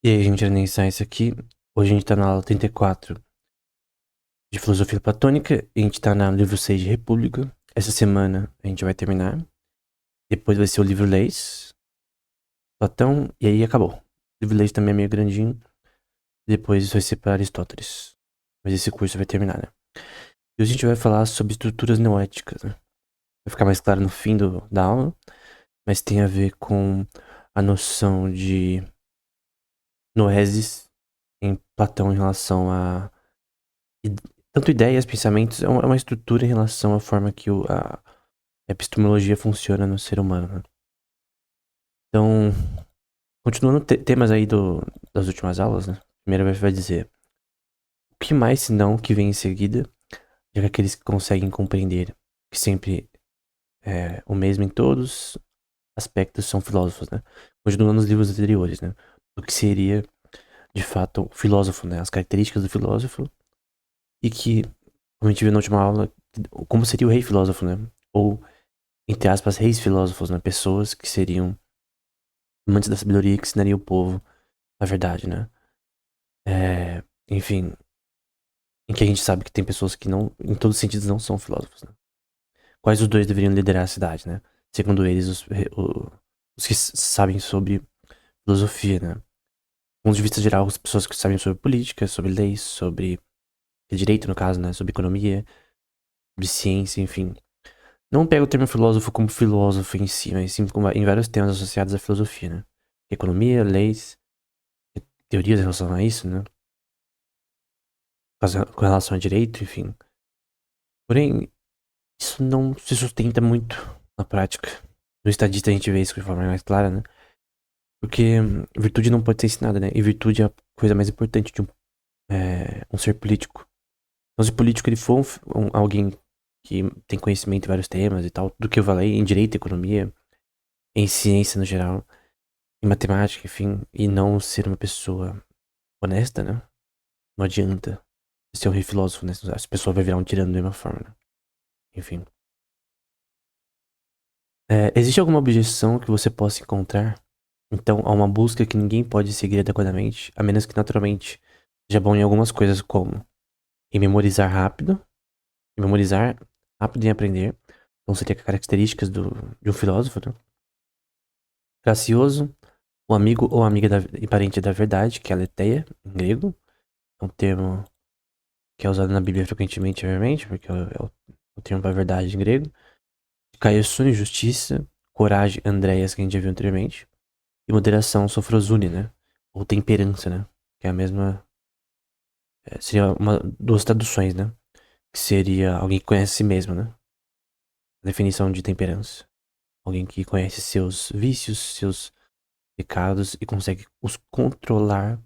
E aí, gente, Enem Science aqui. Hoje a gente tá na aula 34 de Filosofia Platônica e a gente tá no livro 6 de República. Essa semana a gente vai terminar. Depois vai ser o livro Leis, Platão, e aí acabou. O livro Leis também é meio grandinho. Depois vai ser para Aristóteles. Mas esse curso vai terminar, né? E hoje a gente vai falar sobre estruturas noéticas, né? Vai ficar mais claro no fim da aula, mas tem a ver com a noção de noesis em Platão em relação a id- tanto ideias, pensamentos, é uma estrutura em relação à forma que a epistemologia funciona no ser humano, né? Então, continuando temas aí das últimas aulas, né? Primeiro vai dizer o que mais senão o que vem em seguida, já que aqueles que conseguem compreender que sempre é o mesmo em todos aspectos são filósofos, né? Continuando nos livros anteriores, né? O que seria, de fato, o filósofo, né? As características do filósofo e que, como a gente viu na última aula, como seria o rei filósofo, né? Ou entre aspas, reis filósofos, né? Pessoas que seriam amantes da sabedoria que ensinariam o povo a verdade, né? Enfim, em que a gente sabe que tem pessoas que não, em todos os sentidos, não são filósofos, né? Quais os dois deveriam liderar a cidade, né? Segundo eles, os que sabem sobre filosofia, né? Do ponto de vista geral, as pessoas que sabem sobre política, sobre leis, sobre direito, no caso, né? Sobre economia, sobre ciência, enfim. Não pega o termo filósofo como filósofo em si, mas sim como em vários temas associados à filosofia, né? Economia, leis, teorias em relação a isso, né? Com relação a direito, enfim. Porém, isso não se sustenta muito na prática. No estadista a gente vê isso de forma mais clara, né? Porque virtude não pode ser ensinada, né? E virtude é a coisa mais importante de um ser político. Então, se o político ele for alguém que tem conhecimento em vários temas e tal, do que eu falei, em direito, economia, em ciência no geral, em matemática, enfim, e não ser uma pessoa honesta, né? Não adianta ser um rei filósofo, né? As pessoas vão virar um tirano da mesma forma, né? Enfim. Existe alguma objeção que você possa encontrar, então, a uma busca que ninguém pode seguir adequadamente, a menos que naturalmente seja bom em algumas coisas, como em memorizar rápido em aprender, então seria características de um filósofo, né? Gracioso, o amigo ou amiga e parente da verdade, que é aletheia, em grego, é um termo que é usado na Bíblia frequentemente, obviamente, porque é o termo para verdade em grego. Caiosun, justiça, coragem, Andréas, que a gente já viu anteriormente. E moderação, sofrosune, né? Ou temperança, né? Que é a mesma. Seria duas traduções, né? Que seria alguém que conhece a si mesmo, né? A definição de temperança. Alguém que conhece seus vícios, seus pecados e consegue os controlar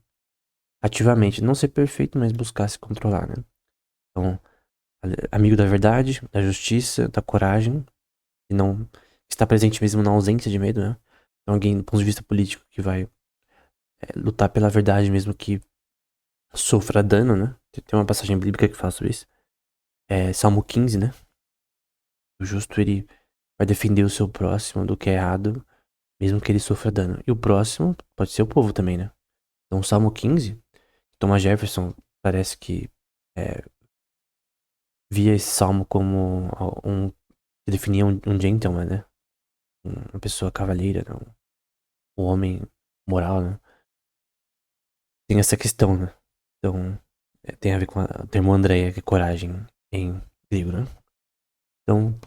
ativamente. Não ser perfeito, mas buscar se controlar, né? Então, amigo da verdade, da justiça, da coragem, e não está presente mesmo na ausência de medo, né? Então, alguém do ponto de vista político que vai lutar pela verdade mesmo que sofra dano, né? Tem uma passagem bíblica que fala sobre isso. É Salmo 15, né? O justo ele vai defender o seu próximo do que é errado, mesmo que ele sofra dano. E o próximo pode ser o povo também, né? Então, Salmo 15, Thomas Jefferson parece que é, via esse salmo como que definia um gentleman, né? Uma pessoa cavalheira, né? Um homem moral, né? Tem essa questão, né? Então, tem a ver com o termo Andréia, que é coragem em grego, né? Então,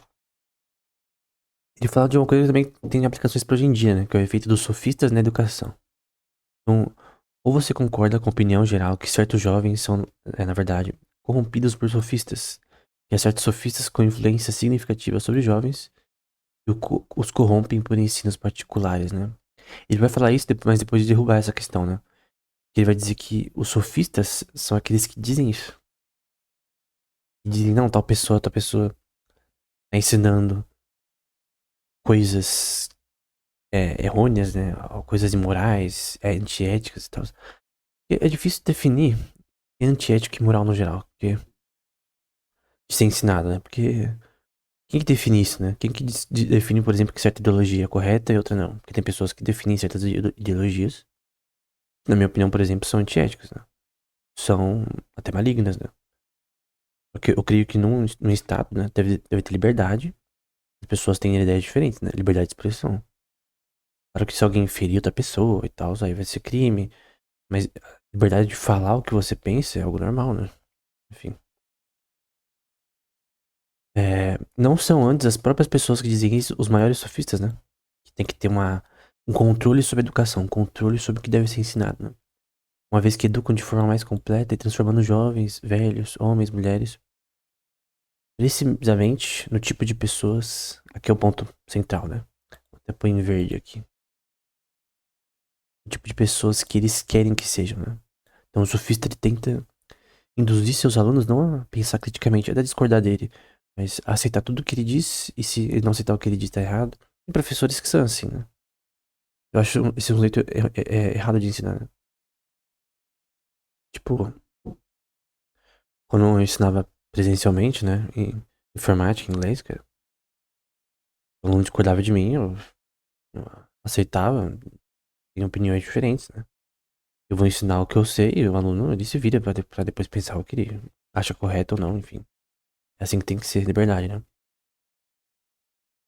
ele fala de uma coisa que também tem aplicações para hoje em dia, né? Que é o efeito dos sofistas na educação. Então, ou você concorda com a opinião geral que certos jovens são, na verdade, corrompidos por sofistas, e há certos sofistas com influência significativa sobre jovens e os corrompem por ensinos particulares, né? Ele vai falar isso, mas depois de derrubar essa questão, né? Ele vai dizer que os sofistas são aqueles que dizem isso. Que dizem, não, tal pessoa tá ensinando coisas errôneas, né? Coisas imorais, antiéticas e tal. É difícil definir antiético e moral no geral, porque de ser ensinado, né? Porque quem que define isso, né? Quem que define, por exemplo, que certa ideologia é correta e outra não? Porque tem pessoas que definem certas ideologias na minha opinião, por exemplo, são antiéticas, né? São até malignas, né? Porque eu creio que num estado, né, deve ter liberdade. As pessoas têm ideias diferentes, né? Liberdade de expressão. Claro que se alguém ferir outra pessoa e tal, aí vai ser crime. Mas a liberdade de falar o que você pensa é algo normal, né? Enfim. Não são antes as próprias pessoas que dizem isso os maiores sofistas, né? Que tem que ter um controle sobre a educação, um controle sobre o que deve ser ensinado, né? Uma vez que educam de forma mais completa e transformando jovens, velhos, homens, mulheres, precisamente no tipo de pessoas. Aqui é o ponto central, né? Vou até pôr em verde aqui. O tipo de pessoas que eles querem que sejam, né? Então o sofista ele tenta induzir seus alunos não a pensar criticamente, a discordar dele, mas a aceitar tudo o que ele diz, e se ele não aceitar o que ele diz tá errado. Tem professores que são assim, né? Eu acho esse um jeito errado de ensinar, né? Tipo, quando eu ensinava presencialmente, né, em informática, inglês, cara, o aluno discordava de mim, eu aceitava, tem opiniões diferentes, né? Eu vou ensinar o que eu sei e o aluno, ele se vira pra depois pensar o que ele acha correto ou não, enfim. É assim que tem que ser, liberdade, né?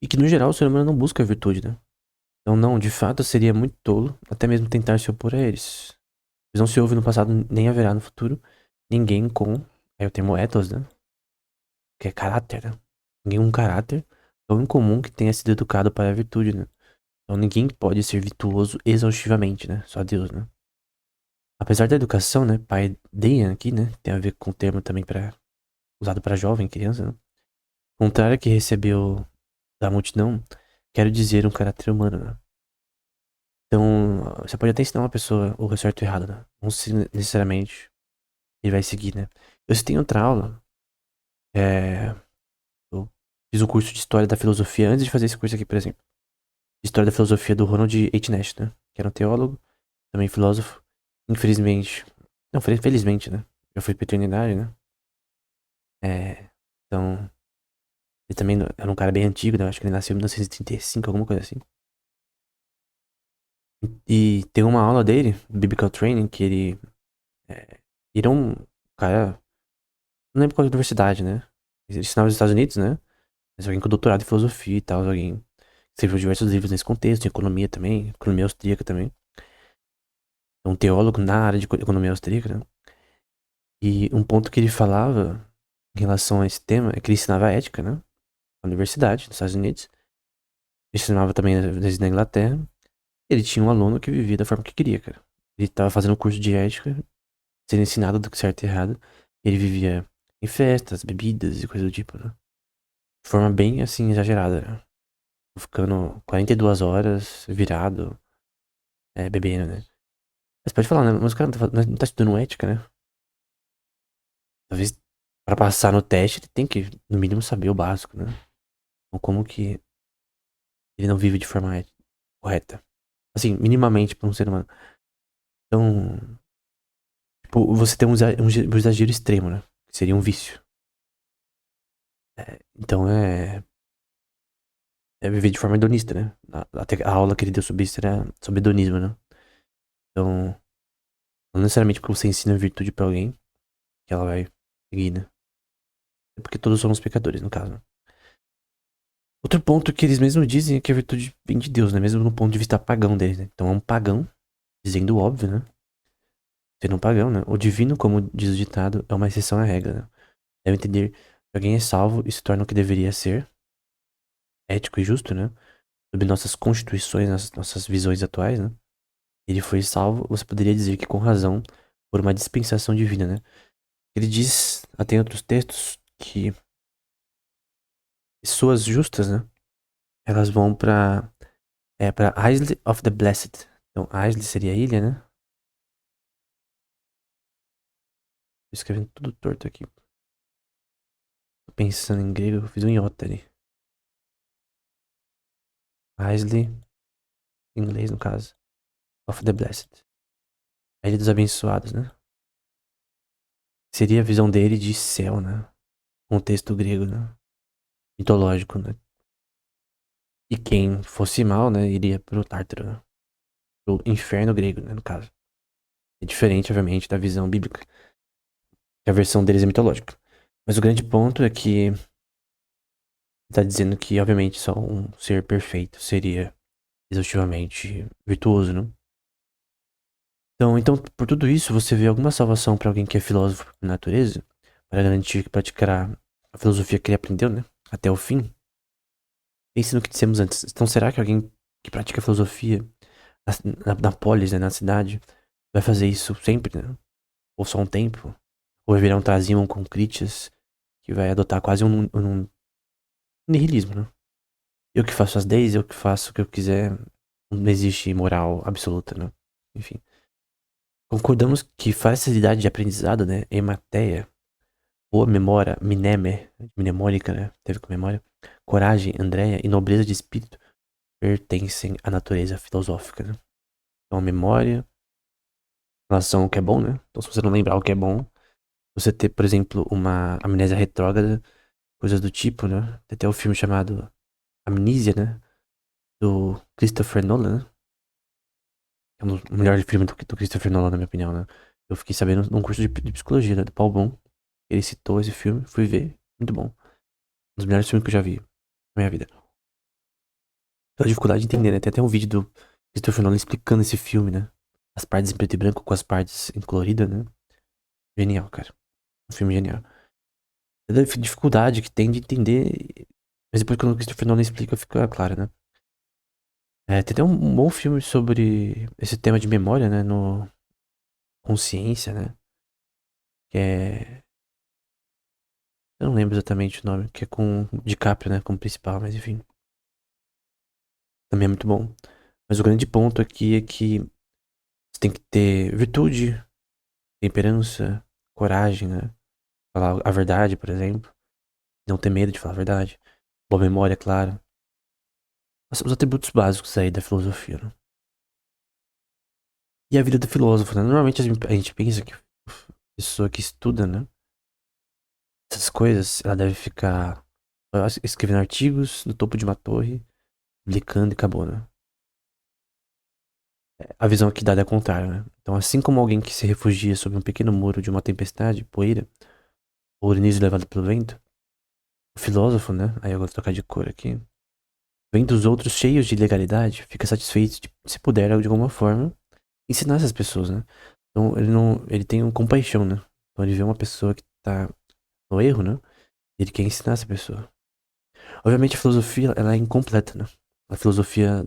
E que no geral o ser humano não busca a virtude, né? Então não, de fato seria muito tolo até mesmo tentar se opor a eles. Pois não se houve no passado nem haverá no futuro ninguém com, aí o termo ethos, né? Que é caráter, né? Ninguém com caráter tão incomum que tenha sido educado para a virtude, né? Então ninguém pode ser virtuoso exaustivamente, né? Só Deus, né? Apesar da educação, né? Paideia aqui, né? Tem a ver com o termo também para usado para jovem, criança, né? Contrário que recebeu da multidão, quero dizer um caráter humano, né? Então, você pode até ensinar uma pessoa o certo e o errado, né? Não se necessariamente ele vai seguir, né? Eu citei em outra aula, é, eu fiz um curso de História da Filosofia antes de fazer esse curso aqui, por exemplo. História da Filosofia do Ronald H. Nash, né? Que era um teólogo, também filósofo. Infelizmente, não, felizmente, né? Eu fui pra eternidade, né? É, então, ele também era um cara bem antigo, né? Acho que ele nasceu em 1935, alguma coisa assim. E tem uma aula dele, Biblical Training, que ele é um cara. Não lembro qual universidade, né? Ele ensinava nos Estados Unidos, né? Mas alguém com doutorado em filosofia e tal, alguém que escreveu diversos livros nesse contexto, de economia também, economia austríaca também. É um teólogo na área de economia austríaca, né? E um ponto que ele falava em relação a esse tema é que ele ensinava ética, né? Na universidade, nos Estados Unidos. Ele ensinava também às vezes na Inglaterra. Ele tinha um aluno que vivia da forma que queria, cara. Ele tava fazendo um curso de ética, sendo ensinado do que certo e errado. Ele vivia em festas, bebidas e coisa do tipo, né? De forma bem, assim, exagerada, né? Ficando 42 horas virado, bebendo, né? Mas pode falar, né? Mas o cara não tá estudando ética, né? Talvez pra passar no teste ele tem que, no mínimo, saber o básico, né? Então, como que ele não vive de forma correta? Assim, minimamente pra um ser humano. Então, tipo, você tem um exagero extremo, né? Que seria um vício. Então é viver de forma hedonista, né? Até a aula que ele deu sobre isso era sobre hedonismo, né? Então, não necessariamente porque você ensina virtude pra alguém que ela vai seguir, né? É porque todos somos pecadores, no caso, né? Outro ponto que eles mesmos dizem é que a virtude vem de Deus, né? Mesmo no ponto de vista pagão deles, né? Então é um pagão, dizendo o óbvio, né? Sendo um pagão, né? O divino, como diz o ditado, é uma exceção à regra, né? Deve entender que alguém é salvo e se torna o que deveria ser, ético e justo, né? Sob nossas constituições, nossas visões atuais, né? Ele foi salvo, você poderia dizer que com razão, por uma dispensação divina, né? Ele diz, até em outros textos, que pessoas justas, né? Elas vão pra Isle of the Blessed. Então, Isle seria a ilha, né? Tô escrevendo tudo torto aqui. Tô pensando em grego, eu fiz um iota ali. Isle, em inglês no caso. Of the Blessed. A ilha dos abençoados, né? Seria a visão dele de céu, né? Contexto grego, né? Mitológico, né? E quem fosse mal, né? Iria pro Tártaro, né? Pro inferno grego, né? No caso. É diferente, obviamente, da visão bíblica, que a versão deles é mitológica. Mas o grande ponto é que tá dizendo que, obviamente, só um ser perfeito seria exaustivamente virtuoso, né? Então, por tudo isso, você vê alguma salvação para alguém que é filósofo por natureza, para garantir que praticará a filosofia que ele aprendeu, né? Até o fim? Pense no que dissemos antes. Então, será que alguém que pratica filosofia na polis, né, na cidade, vai fazer isso sempre, né? Ou só um tempo? Ou vai virar um Trasimon com Critias, que vai adotar quase um nihilismo, né? Eu que faço as leis, eu que faço o que eu quiser, não existe moral absoluta, né? Enfim. Concordamos que facilidade de aprendizado, né? Emateia, boa memória, mnemônica, né? Teve com memória. Coragem, Andréia e nobreza de espírito pertencem à natureza filosófica, né? Então, a memória, em relação ao que é bom, né? Então, se você não lembrar o que é bom, você ter, por exemplo, uma amnésia retrógrada, coisas do tipo, né? Tem até o filme chamado Amnesia, né? Do Christopher Nolan, né? É um dos melhores filmes do Christopher Nolan, na minha opinião, né? Eu fiquei sabendo num curso de psicologia, né? Do Paul Bon. Ele citou esse filme, fui ver. Muito bom. Um dos melhores filmes que eu já vi na minha vida. Pela dificuldade de entender, né? Tem até um vídeo do Christopher Nolan explicando esse filme, né? As partes em preto e branco com as partes em colorida, né? Genial, cara. Um filme genial. É da dificuldade que tem de entender. Mas depois quando o Christopher Nolan explica, fica claro, né? É, tem até um bom filme sobre esse tema de memória, né? No Consciência, né? Que é. Eu não lembro exatamente o nome, que é com o DiCaprio, né? Como principal, mas enfim. Também é muito bom. Mas o grande ponto aqui é que você tem que ter virtude, temperança, coragem, né? Falar a verdade, por exemplo. Não ter medo de falar a verdade. Boa memória, claro. Os atributos básicos aí da filosofia, né? E a vida do filósofo, né? Normalmente a gente pensa que a pessoa que estuda, né? Essas coisas, ela deve ficar escrevendo artigos no topo de uma torre, publicando e acabou, né? A visão aqui dada é a contrária, né? Então, assim como alguém que se refugia sob um pequeno muro de uma tempestade, poeira, ou granizo levado pelo vento, o filósofo, né? Aí eu vou trocar de cor aqui. Vendo os outros cheios de ilegalidade, fica satisfeito de, se puder, de alguma forma, ensinar essas pessoas, né? Então, ele não, ele tem um compaixão, né? Então, ele vê uma pessoa que tá no erro, né? E ele quer ensinar essa pessoa. Obviamente, a filosofia, ela é incompleta, né? A filosofia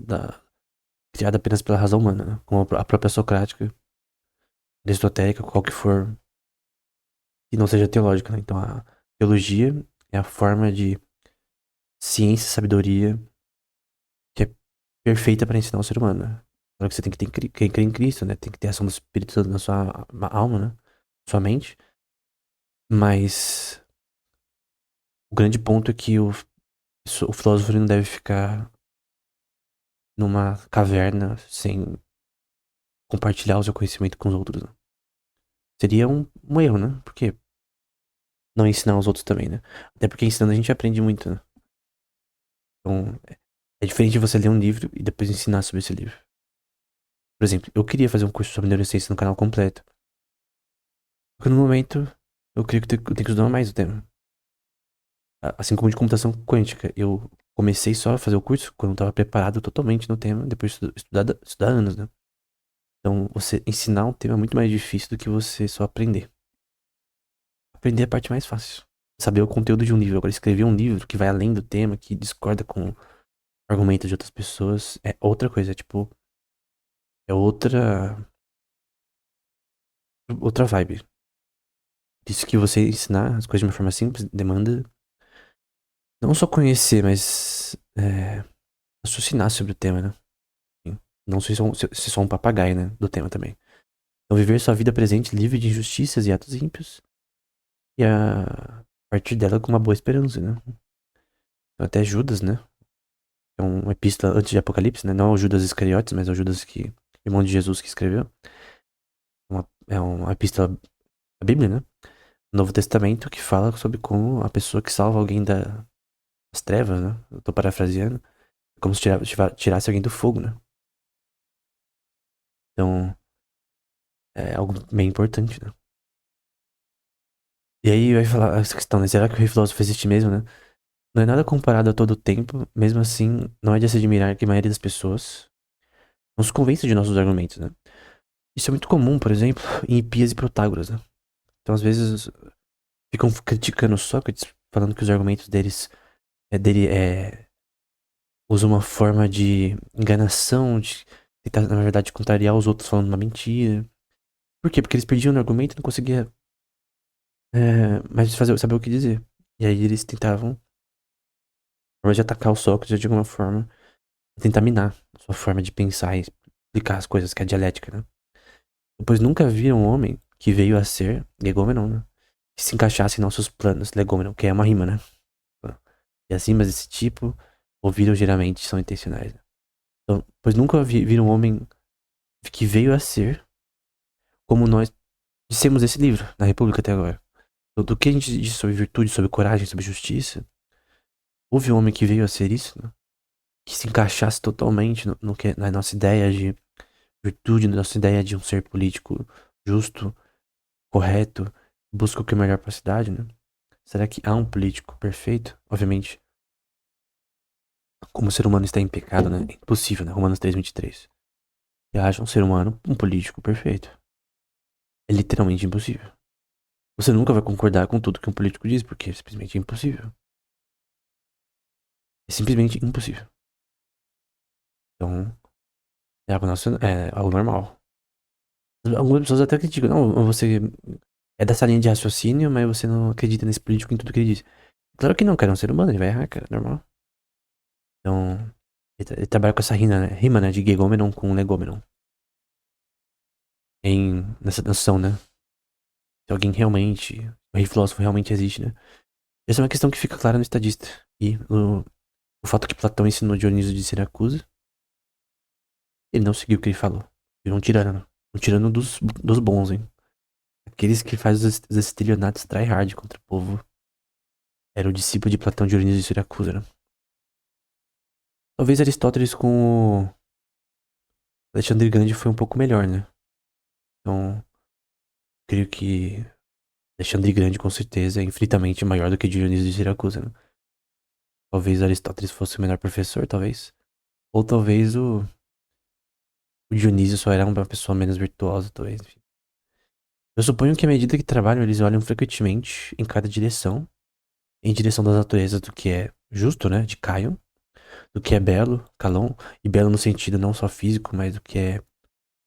criada apenas pela razão humana, né? Como a própria socrática, aristotélica, qual que for, e não seja teológica, né? Então, a teologia é a forma de ciência, sabedoria que é perfeita para ensinar o ser humano, né? Claro que você tem que ter quem crê em Cristo, né? Tem que ter a ação do Espírito Santo na sua alma, né? Sua mente. Mas o grande ponto é que o filósofo ele não deve ficar numa caverna sem compartilhar o seu conhecimento com os outros, né? Seria um erro, né? Porque não ensinar os outros também, né? Até porque ensinando a gente aprende muito, né? Então, é diferente de você ler um livro e depois ensinar sobre esse livro. Por exemplo, eu queria fazer um curso sobre neurociência no canal completo. Porque no momento, eu creio que eu tenho que estudar mais o tema. Assim como de computação quântica. Eu comecei só a fazer o curso quando eu estava preparado totalmente no tema, depois de estudar anos, né? Então, você ensinar um tema é muito mais difícil do que você só aprender. Aprender é a parte mais fácil. Saber o conteúdo de um livro. Agora, escrever um livro que vai além do tema, que discorda com argumentos de outras pessoas, é outra coisa. É tipo, é outra vibe. Isso que você ensinar as coisas de uma forma simples demanda não só conhecer, mas raciocinar sobre o tema, né? Não ser só um papagaio, né? Do tema também. Então, viver sua vida presente livre de injustiças e atos ímpios. E a partir dela com uma boa esperança, né? Então, até Judas, né? É uma epístola antes de Apocalipse, né? Não é o Judas Iscariotes, mas é o Judas que, irmão de Jesus, que escreveu. É uma epístola da Bíblia, né? Novo Testamento que fala sobre como a pessoa que salva alguém das trevas, né? Eu tô parafraseando. É como se tirasse alguém do fogo, né? Então, é algo bem importante, né? E aí vai falar essa questão, né? Será que o rei filósofo existe mesmo, né? Não é nada comparado a todo o tempo, mesmo assim, não é de se admirar que a maioria das pessoas não se convence de nossos argumentos, né? Isso é muito comum, por exemplo, em Hipias e Protágoras, né? Então, às vezes, ficam criticando Sócrates, falando que os argumentos dele usam uma forma de enganação, de tentar, na verdade, contrariar os outros falando uma mentira. Por quê? Porque eles perdiam no argumento e não conseguiam mais saber o que dizer. E aí eles tentavam, ao invés de atacar o Sócrates de alguma forma, tentar minar a sua forma de pensar e explicar as coisas, que é a dialética, né? Pois nunca viram um homem que veio a ser legômenon, né? Que se encaixasse em nossos planos, legômenon, que é uma rima, né? E as rimas desse tipo, ouviram geralmente, são intencionais, né? Então, pois nunca viram um homem que veio a ser como nós dissemos nesse livro, na República até agora. Do que a gente diz sobre virtude, sobre coragem, sobre justiça, houve um homem que veio a ser isso, né? Que se encaixasse totalmente no que, na nossa ideia de virtude, na nossa ideia de um ser político justo, correto, busca o que é melhor para a cidade, né? Será que há um político perfeito? Obviamente, como o ser humano está em pecado, né? É impossível, né? Romanos 3:23. E haja um ser humano, um político perfeito. É literalmente impossível. Você nunca vai concordar com tudo que um político diz, porque é simplesmente impossível. É simplesmente impossível. Então, é algo normal. Algumas pessoas até criticam, não, você é dessa linha de raciocínio, mas você não acredita nesse político em tudo que ele diz. Claro que não, cara, é um ser humano, ele vai errar, cara, normal. Então, ele trabalha com essa rima, né, de gegômenon com legômenon. Nessa noção, né? Se alguém realmente, o rei filósofo realmente existe, né? Essa é uma questão que fica clara no Estadista. E o fato que Platão ensinou Dionísio de Siracusa, ele não seguiu o que ele falou. Virou um tirano, né? Um tirano dos bons, hein? Aqueles que fazem os estelionatos tryhard contra o povo. Era o discípulo de Platão, Dionísio de Siracusa, né? Talvez Aristóteles com o Alexandre Grande foi um pouco melhor, né? Então, creio que Alexandre Grande com certeza é infinitamente maior do que Dionísio de Siracusa, né? Talvez Aristóteles fosse o melhor professor, talvez. Ou talvez o Dionísio só era uma pessoa menos virtuosa, talvez. Enfim. Eu suponho que à medida que trabalham, eles olham frequentemente em cada direção. Em direção das naturezas do que é justo, né? De Caio. Do que é belo, Calon. E belo no sentido não só físico, mas do que é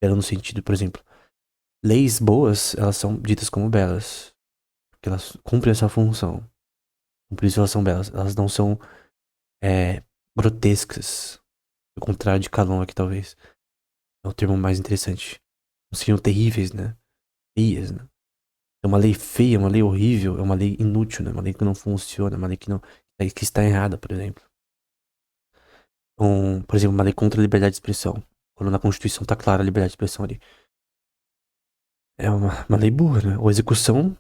belo no sentido, por exemplo. Leis boas, elas são ditas como belas. Porque elas cumprem essa função. Por isso elas são belas. Elas não são grotescas. Ao contrário de Calon aqui, talvez. É o termo mais interessante. Não seriam terríveis, né? Feias, né? É uma lei feia, uma lei horrível, é uma lei inútil, né? Uma lei que não funciona, uma lei que não que está errada, por exemplo. Por exemplo, uma lei contra a liberdade de expressão. Quando na Constituição tá clara a liberdade de expressão ali. É uma lei burra, né? Ou execução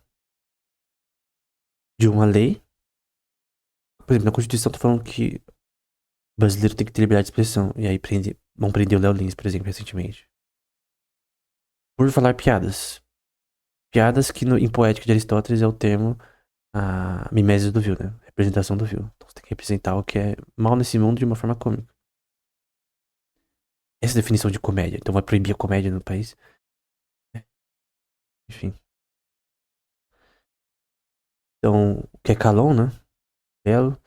de uma lei. Por exemplo, na Constituição tá falando que o brasileiro tem que ter liberdade de expressão. E aí vão prender o Léo Lins, por exemplo, recentemente. Por falar piadas. Piadas que em Poética de Aristóteles é o termo a mimesis do vil, né? Representação do vil. Então você tem que representar o que é mal nesse mundo de uma forma cômica. Essa é a definição de comédia. Então vai proibir a comédia no país. Enfim. Então, o que é Calon, né? Belo.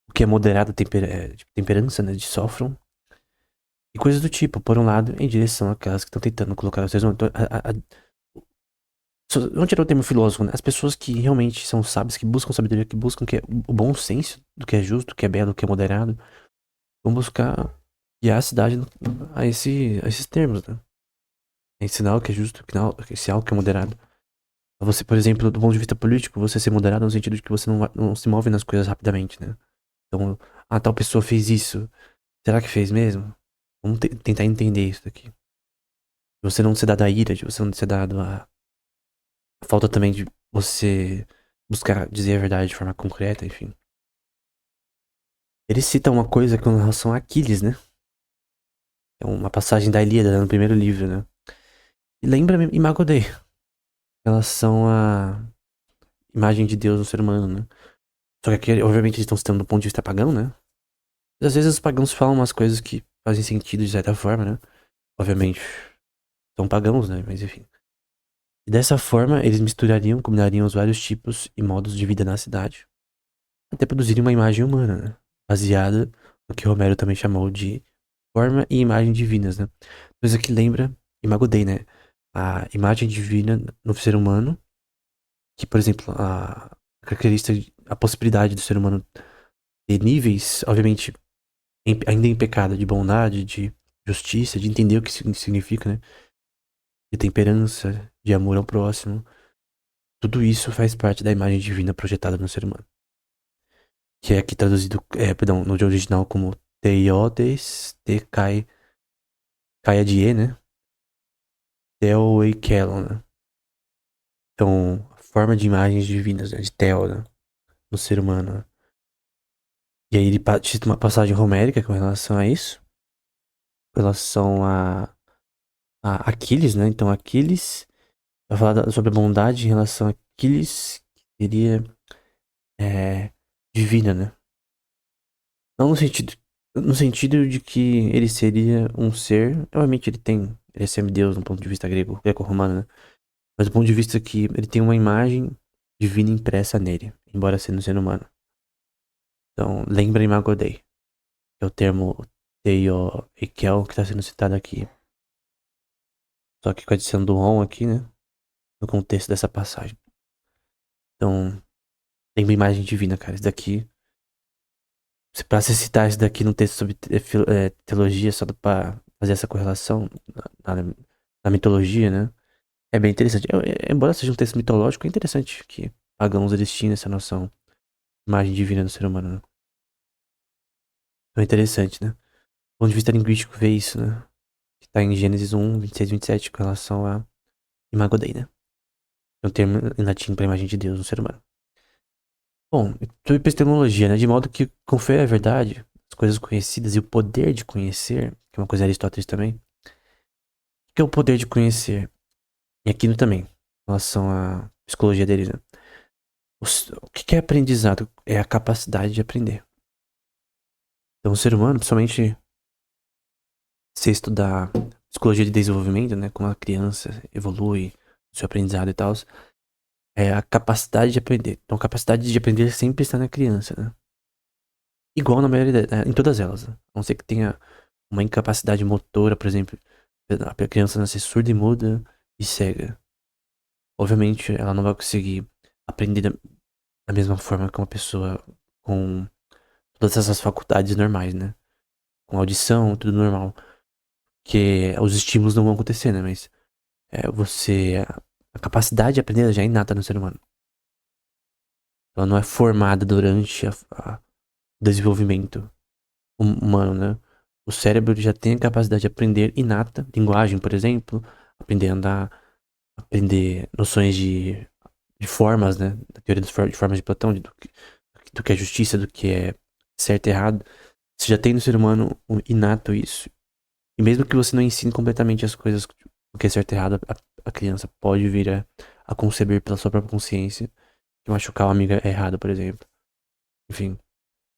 O que é moderado, tipo, temperança, né? De Sófron. E coisas do tipo, por um lado, em direção àquelas que estão tentando colocar vocês. Então, vamos tirar o termo filósofo, né? As pessoas que realmente são sábias, que buscam sabedoria, que buscam o bom senso do que é justo, do que é belo, do que é moderado, vão buscar guiar a cidade a esses termos, né? Ensinar o que é justo, ensinar o que é moderado. Você, por exemplo, do ponto de vista político, você ser moderado no sentido de que você não se move nas coisas rapidamente, né? Então, tal pessoa fez isso. Será que fez mesmo? Vamos tentar entender isso daqui. Você não ser dado à ira, de você não ser dado a falta também de você buscar dizer a verdade de forma concreta, enfim. Ele cita uma coisa com relação a Aquiles, né? É uma passagem da Ilíada, no primeiro livro, né? E lembra Imago Dei, em relação à imagem de Deus no ser humano, né? Só que aqui, obviamente, eles estão citando do ponto de vista pagão, né? Às vezes os pagãos falam umas coisas que fazem sentido de certa forma, né? Obviamente, são pagãos, né? Mas enfim. E dessa forma, eles misturariam, combinariam os vários tipos e modos de vida na cidade, até produzirem uma imagem humana, né? Baseada no que Romero também chamou de forma e imagem divinas, né? Coisa que lembra Imago Dei, né? A imagem divina no ser humano, que, por exemplo, a característica, a possibilidade do ser humano ter níveis, obviamente, ainda em pecado, de bondade, de justiça, de entender o que significa, né? De temperança, de amor ao próximo. Tudo isso faz parte da imagem divina projetada no ser humano. Que é aqui traduzido, perdão, no original como Theodes te Kaia die, né? Theo e Kelon, né? Então, forma de imagens divinas, né? De Theo, né? No ser humano, né? E aí ele cita uma passagem homérica com relação a isso. Com relação a Aquiles, né? Então, Aquiles vai falar sobre a bondade em relação a Aquiles, que seria divina, né? Não no sentido de que ele seria um ser, obviamente ele é semideus no ponto de vista greco-romano, né? Mas do ponto de vista que ele tem uma imagem divina impressa nele, embora sendo um ser humano. Então, lembra Imago Dei, que é o termo Theio Ekel que está sendo citado aqui. Só que com a adição do on aqui, né? No contexto dessa passagem. Então, lembra imagem divina, cara. Isso daqui, pra se citar isso daqui num texto sobre teologia, só pra fazer essa correlação na mitologia, né? É bem interessante. Embora seja um texto mitológico, é interessante que pagãos eles tinham essa noção de imagem divina do ser humano, né? Então é interessante, né? Do ponto de vista linguístico, ver isso, né? Que tá em Gênesis 1, 26 e 27, com relação a Imago Dei, né? É um termo em latim pra imagem de Deus no ser humano. Bom, sobre epistemologia, né? De modo que com fé é verdade, as coisas conhecidas e o poder de conhecer, que é uma coisa de Aristóteles também. O que é o poder de conhecer? E Aquino também, em relação à psicologia deles, né? O que é aprendizado? É a capacidade de aprender. Então, o ser humano, principalmente se estudar psicologia de desenvolvimento, né? Como a criança evolui, seu aprendizado e tal, é a capacidade de aprender. Então, a capacidade de aprender sempre está na criança, né? Igual na maioria, em todas elas, né? A não ser que tenha uma incapacidade motora, por exemplo, a criança nascer surda e muda e cega. Obviamente, ela não vai conseguir aprender da mesma forma que uma pessoa com todas essas faculdades normais, né? Com audição, tudo normal. Que os estímulos não vão acontecer, né? Mas a capacidade de aprender ela já é inata no ser humano. Ela não é formada durante o desenvolvimento humano, né? O cérebro já tem a capacidade de aprender inata, linguagem, por exemplo, aprender a andar, aprender noções de formas, né? Da teoria de formas de Platão, do que é justiça, do que é certo e errado. Você já tem no ser humano um inato isso. E mesmo que você não ensine completamente as coisas, o que é certo e errado, a criança pode vir a conceber pela sua própria consciência que machucar uma amiga é errado, por exemplo. Enfim,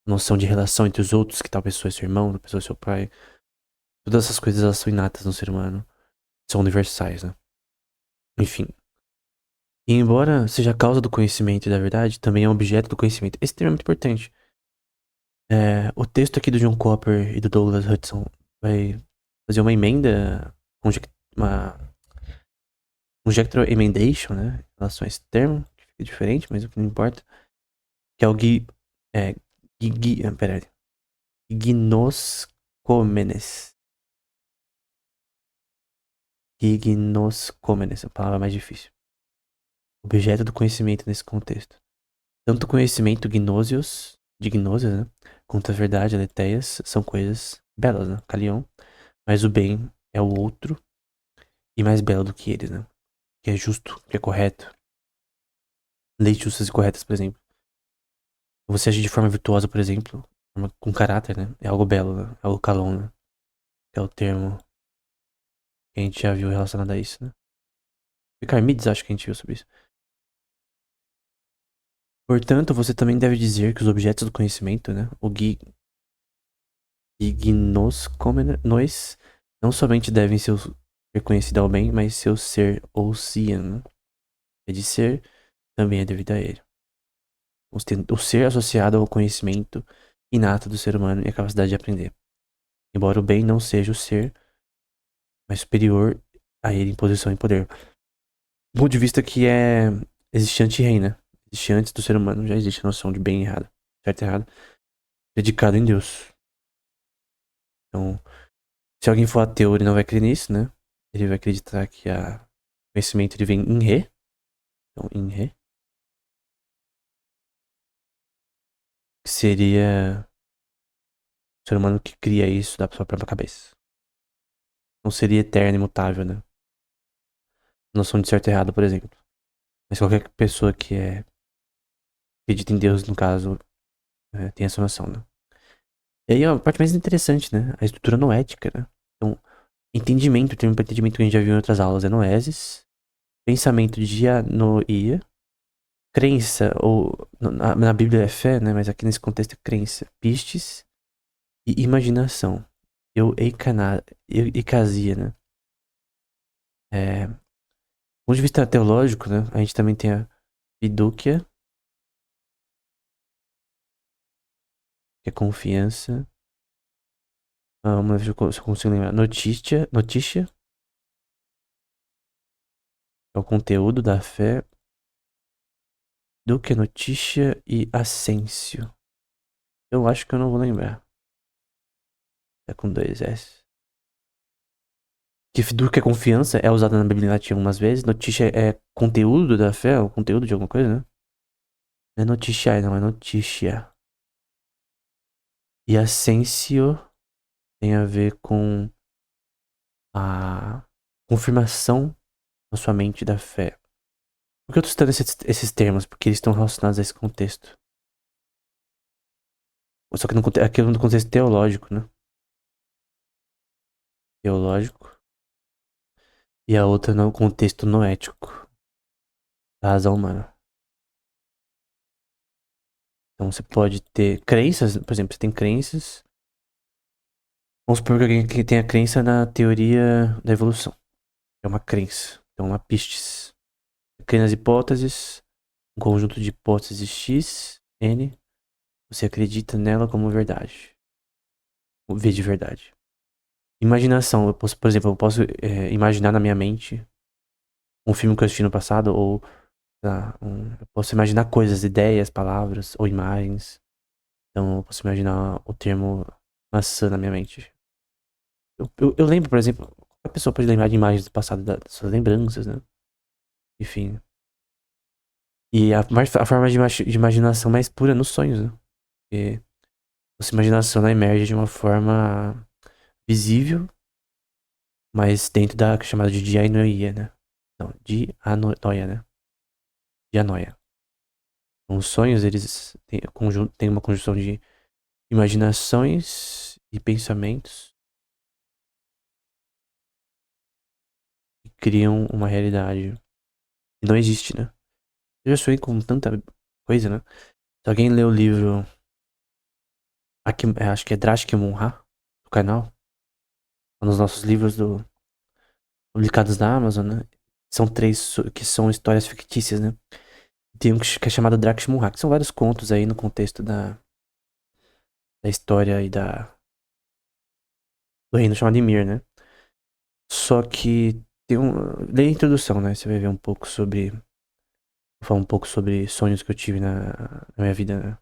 noção de relação entre os outros, que tal pessoa é seu irmão, tal pessoa é seu pai. Todas essas coisas elas são inatas no ser humano. São universais, né? Enfim. E embora seja a causa do conhecimento e da verdade, também é um objeto do conhecimento. Esse termo é muito importante. O texto aqui do John Cooper e do Douglas Hudson vai fazer uma emenda, uma conjectural emendation, né? Em relação a esse termo, que fica diferente, mas o que não importa. Que é o é, peraí. Gignoscomenes. Gignoscomenes, é a palavra mais difícil. Objeto do conhecimento nesse contexto. Tanto o conhecimento de gnosios, né? Quanto a verdade, aleteias, são coisas belas, né? Calion. Mas o bem é o outro e mais belo do que eles, né? Que é justo, que é correto. Leis justas e corretas, por exemplo. Você agir de forma virtuosa, por exemplo, com caráter, né? É algo belo, né? É algo calon, né? Que é o termo que a gente já viu relacionado a isso, né? Carmides, acho que a gente viu sobre isso. Portanto, você também deve dizer que os objetos do conhecimento, né? O gignoscomenos não somente devem ser reconhecidos ao bem, mas seu ser ou cian, é de ser, também é devido a ele. O ser associado ao conhecimento inato do ser humano e a capacidade de aprender. Embora o bem não seja o ser, mas superior a ele em posição e poder. Do ponto de vista que existe anti-rei, né? Existe antes do ser humano, já existe a noção de bem e errado, certo e errado, dedicado em Deus. Então, se alguém for ateu, ele não vai crer nisso, né? Ele vai acreditar que o conhecimento ele vem em Ré. Então, em Ré. Que seria o ser humano que cria isso da sua própria cabeça. Não seria eterno e imutável, né? Noção de certo e errado, por exemplo. Mas qualquer pessoa que acredita em Deus, no caso, tem essa noção, né? E aí a parte mais interessante, né? A estrutura noética, né? Então, entendimento, o termo para entendimento que a gente já viu em outras aulas é noesis. Pensamento de dianoia. Crença, ou na Bíblia é fé, né? Mas aqui nesse contexto é crença. Pistes e imaginação. Eikasia, né? Do ponto de vista teológico, né? A gente também tem a fidúcia, que é confiança. Vamos ver se eu consigo lembrar. Notícia é o conteúdo da fé. Fidúcia, notícia e ascensio. Eu acho que eu não vou lembrar. É com dois S. Que fidúcia é confiança, é usada na Bíblia Latina algumas vezes. Notícia é conteúdo da fé, ou conteúdo de alguma coisa, né? Não é noticiar, não é notícia. E ascensio tem a ver com a confirmação na sua mente da fé. Por que eu tô citando esses termos? Porque eles estão relacionados a esse contexto. Só que aquilo no contexto teológico, né? Teológico. E a outra no contexto noético. Da razão humana. Então você pode ter crenças, por exemplo, você tem crenças. Vamos supor que alguém que tenha crença na teoria da evolução. É uma crença. Então, uma pistes. Crê nas hipóteses, um conjunto de hipóteses X, N. Você acredita nela como verdade. V de verdade. Imaginação. Por exemplo, eu posso imaginar na minha mente um filme que eu assisti no passado, ou eu posso imaginar coisas, ideias, palavras ou imagens. Então, eu posso imaginar o termo maçã na minha mente. Eu lembro, por exemplo, a pessoa pode lembrar de imagens do passado, das suas lembranças, né? Enfim. E a forma de imaginação mais pura é nos sonhos, né? Porque nossa imaginação ela emerge de uma forma visível, mas dentro da chamada de dianoia, né? Não, dianoia, né? Dianoia. Então, os sonhos, eles têm uma conjunção de imaginações e pensamentos que criam uma realidade que não existe, né? Eu já sonhei com tanta coisa, né? Se alguém lê o livro, acho que é Drashk Munha, do canal, um dos nossos livros publicados na Amazon, né? São três que são histórias fictícias, né? Tem um que é chamado Drashk Munha, que são vários contos aí no contexto da história e do reino chamado Ymir, né? Só que lê a introdução, né? Você vai ver um pouco sobre. Vou falar um pouco sobre sonhos que eu tive na minha vida, né?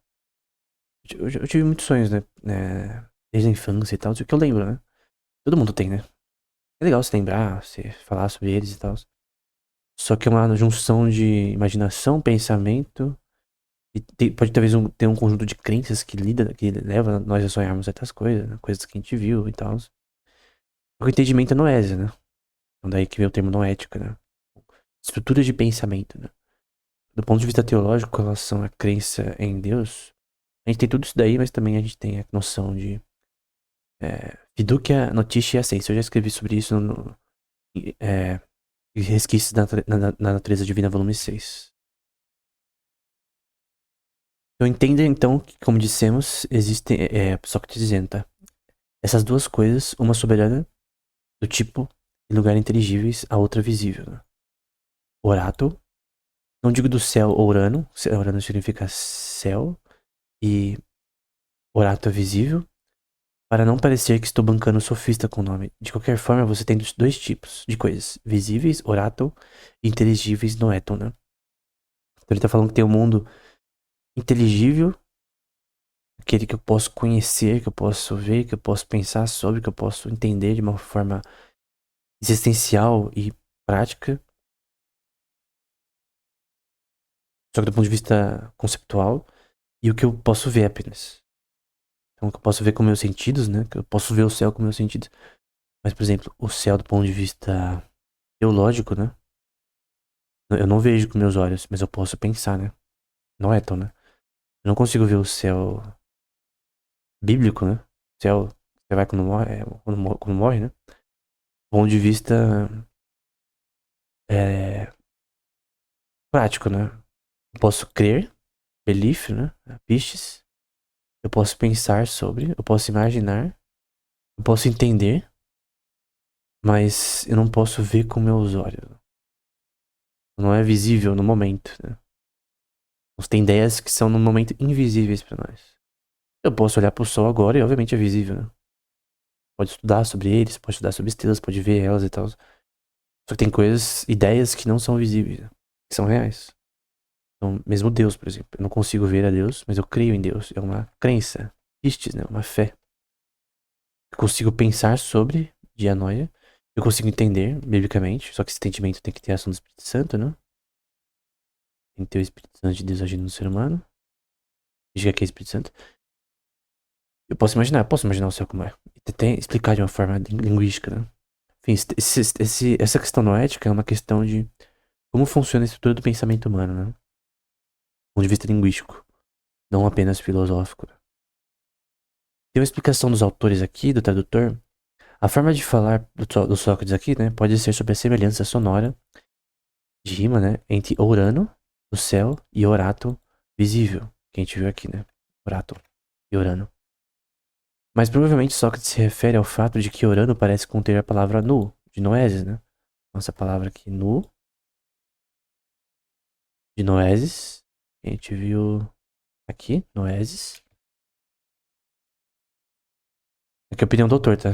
Eu tive muitos sonhos, né? Desde a infância e tal, o que eu lembro, né? Todo mundo tem, né? É legal se lembrar, você falar sobre eles e tal. Só que é uma junção de imaginação, pensamento. E pode talvez ter um conjunto de crenças que leva nós a sonharmos certas coisas, né? Coisas que a gente viu e tal. O entendimento é noésia, né? Então daí que vem o termo noética, né? Estrutura de pensamento, né? Do ponto de vista teológico, com relação à crença em Deus, a gente tem tudo isso daí, mas também a gente tem a noção de fiducia, notícia e essência. Eu já escrevi sobre isso e Resquícios na Natureza Divina, volume 6. Eu entendo então que, como dissemos, existem. Sócrates dizendo, tá? Essas duas coisas, uma soberana, do tipo e lugar inteligíveis, a outra visível. Né? Orato, não digo do céu ou Urano, Urano significa céu, e orato é visível, para não parecer que estou bancando sofista com o nome. De qualquer forma, você tem dois tipos de coisas: visíveis, orato, e inteligíveis, noeton, né? Então ele tá falando que tem um mundo inteligível, aquele que eu posso conhecer, que eu posso ver, que eu posso pensar sobre, que eu posso entender de uma forma existencial e prática, só que do ponto de vista conceptual, e o que eu posso ver apenas. Então, o que eu posso ver com meus sentidos, né? Que eu posso ver o céu com meus sentidos. Mas, por exemplo, o céu do ponto de vista teológico, né? Eu não vejo com meus olhos, mas eu posso pensar, né? Não é tão, né? Eu não consigo ver o céu bíblico, né? O céu, você vai quando morre, quando morre, né? Do ponto de vista é, prático, né? Eu posso crer, belief, né? Pistes. Eu posso pensar sobre, eu posso imaginar, eu posso entender, mas eu não posso ver com meus olhos. Não é visível no momento, né? Tem ideias que são no momento invisíveis pra nós. Eu posso olhar pro sol agora e obviamente é visível, né? Pode estudar sobre eles, pode estudar sobre estrelas, pode ver elas e tal. Só que tem coisas, ideias que não são visíveis, né? Que são reais. Então, mesmo Deus, por exemplo. Eu não consigo ver a Deus, mas eu creio em Deus. É uma crença. Pistes, né? Uma fé. Eu consigo pensar sobre dianoia. Eu consigo entender, biblicamente. Só que esse entendimento tem que ter a ação do Espírito Santo, né? Tem que ter o Espírito Santo de Deus agindo no ser humano. Diga que é Espírito Santo. Eu posso imaginar o céu como é. E tentar explicar de uma forma linguística, né? Enfim, essa questão noética é uma questão de como funciona a estrutura do pensamento humano, né? Do ponto de vista linguístico, não apenas filosófico. Tem uma explicação dos autores aqui, do tradutor. A forma de falar do Sócrates aqui, né, pode ser sobre a semelhança sonora de rima, né, entre Urano, o céu, e Orato, visível, que a gente viu aqui, né? Orato e Urano. Mas provavelmente Sócrates se refere ao fato de que Urano parece conter a palavra nu, de Noésis, né? Nossa palavra aqui, nu, de Noésis. A gente viu aqui, Noésis. Aqui é a opinião do autor, tá?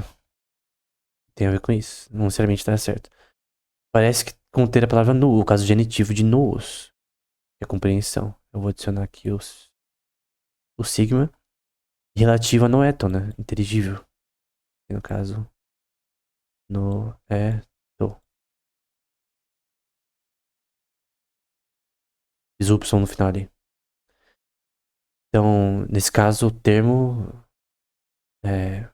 Tem a ver com isso. Não necessariamente tá certo. Parece que conter a palavra nu, o caso genitivo de nous, que é a compreensão. Eu vou adicionar aqui o sigma. Relativo a noeton, né? Inteligível. Que no caso, noeto. Fiz o Y no final ali. Então, nesse caso, o termo é,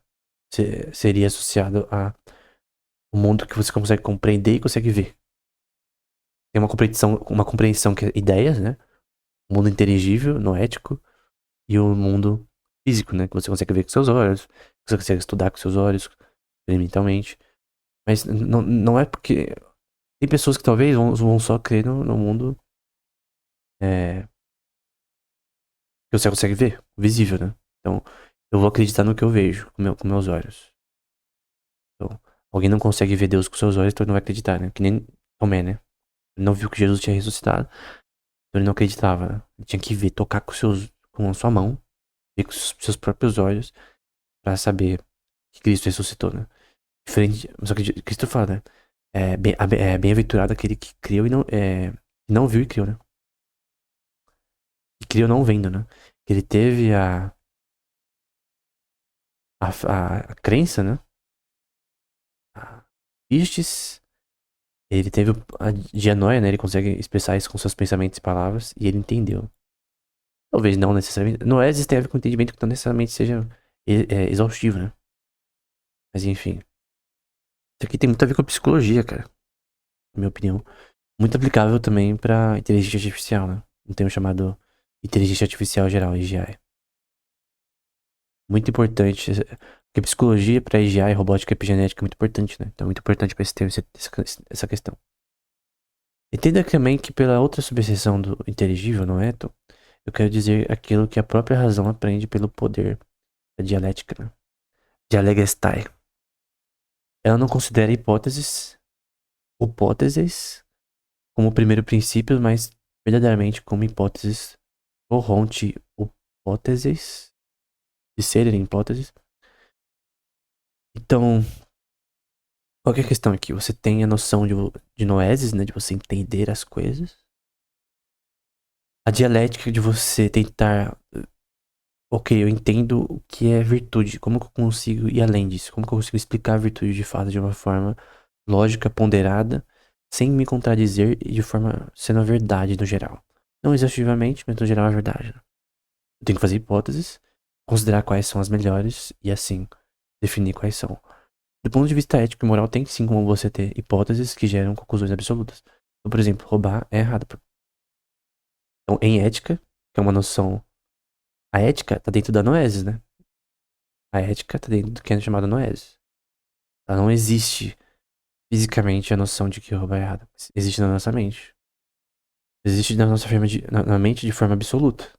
seria associado a um mundo que você consegue compreender e consegue ver. Tem uma compreensão que é ideias, né? O mundo inteligível, noético, e o mundo físico, né? Que você consegue ver com seus olhos, que você consegue estudar com seus olhos, experimentalmente. Mas não é porque. Tem pessoas que talvez vão só crer no mundo que você consegue ver, visível, né? Então, eu vou acreditar no que eu vejo com meus olhos. Então, alguém não consegue ver Deus com seus olhos, então ele não vai acreditar, né? Que nem Tomé, né? Ele não viu que Jesus tinha ressuscitado, então ele não acreditava, né? Ele tinha que ver, tocar com a sua mão, ver com os seus próprios olhos, pra saber que Cristo ressuscitou, né? Diferente, só que Cristo fala, né? Bem-aventurado aquele que creu e não viu e creu, né? E creu não vendo, né? Que ele teve a crença, né? A Pistes, ele teve a dianoia, né? Ele consegue expressar isso com seus pensamentos e palavras, e ele entendeu. Talvez não necessariamente. Noésis tem a ver com entendimento que não necessariamente seja exaustivo, né? Mas enfim. Isso aqui tem muito a ver com a psicologia, cara. Na minha opinião. Muito aplicável também pra inteligência artificial, né? Um termo chamado inteligência artificial geral, AGI. Muito importante. Porque psicologia pra AGI, robótica e epigenética é muito importante, né? Então é muito importante pra esse termo, essa questão. Entenda também que pela outra subseção do inteligível, não é, Tom? Eu quero dizer aquilo que a própria razão aprende pelo poder da dialética, né? Dialegestai. Ela não considera hipóteses como primeiro princípio, mas verdadeiramente como hipóteses corronte hipóteses de serem hipóteses. Então, qual que é a questão aqui? Você tem a noção de noesis, né? De você entender as coisas. A dialética de você tentar. Ok, eu entendo o que é virtude. Como que eu consigo ir além disso? Como que eu consigo explicar a virtude de fato de uma forma lógica, ponderada, sem me contradizer e de forma sendo a verdade no geral. Não exaustivamente, mas no geral é a verdade. Né? Eu tenho que fazer hipóteses, considerar quais são as melhores e assim definir quais são. Do ponto de vista ético e moral, tem sim como você ter hipóteses que geram conclusões absolutas. Então, por exemplo, roubar é errado. Então, em ética, que é uma noção. A ética tá dentro da noesis, né? A ética tá dentro do que é chamado noesis. Ela não existe fisicamente a noção de que roubar é errado. Existe na nossa mente. Existe na nossa na mente de forma absoluta.